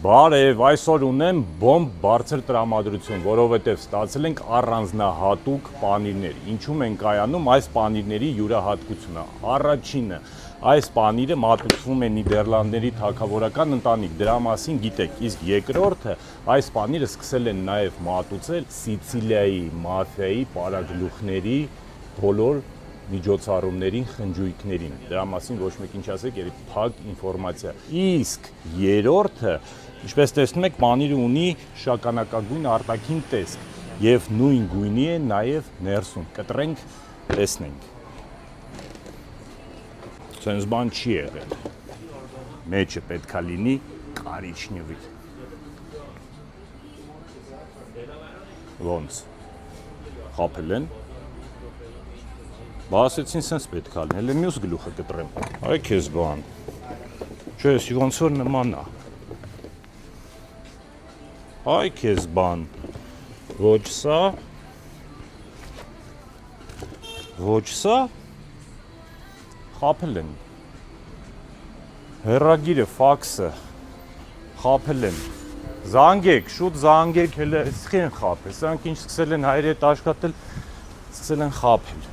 Բարև, այսօր ունեմ բոմբ բարձր տրամադրություն, որովհետև ստացել ենք առանձնահատուկ պանիրներ։ Ինչու են կայանում այս պանիրների յուրահատկությունը։ Առաջինը, այս պանիրը մատուցվում է Նիդերլանդների թագավորական ընտանիք, դրա մասին գիտեք, իսկ երկրորդը, այս պանիրը սկսել են նաև մատուցել Սիցիլիայի մաֆիայի պարագլուխների բոլոր միջոցառումներին, խնջույքներին։ Դրա մասին ոչ մեկին չասեք, երբ փակ ինֆորմացիա։ Իսկ երրորդը, ինչպես տեսնում եք, պանիրը ունի շագանակագույն արտաքին տեսք եւ նույն գույնի է նաեւ ներսում։ Կտրենք, տեսնենք։ Սենց բան չի եղել։ Մեջը պետքա լինի կարիճնյովի։ Ոնց։ Խափել են։ Բասեցին սենց պետք է լինի, հենց մյուս գլուխը կտրեմ։ Այ քեզ բան։ Չէ, ոնց որ նման է։ Այ քեզ բան։ Ոչ սա։ Ոչ սա։ Խափել են։ Հեռագիրը, ֆաքսը խափել են։ Զանգեք, շուտ զանգեք, հələ սխի են խափել։ Սրանք ինչ սկսել են հայրի հետ աշխատել, սկսել են խափել։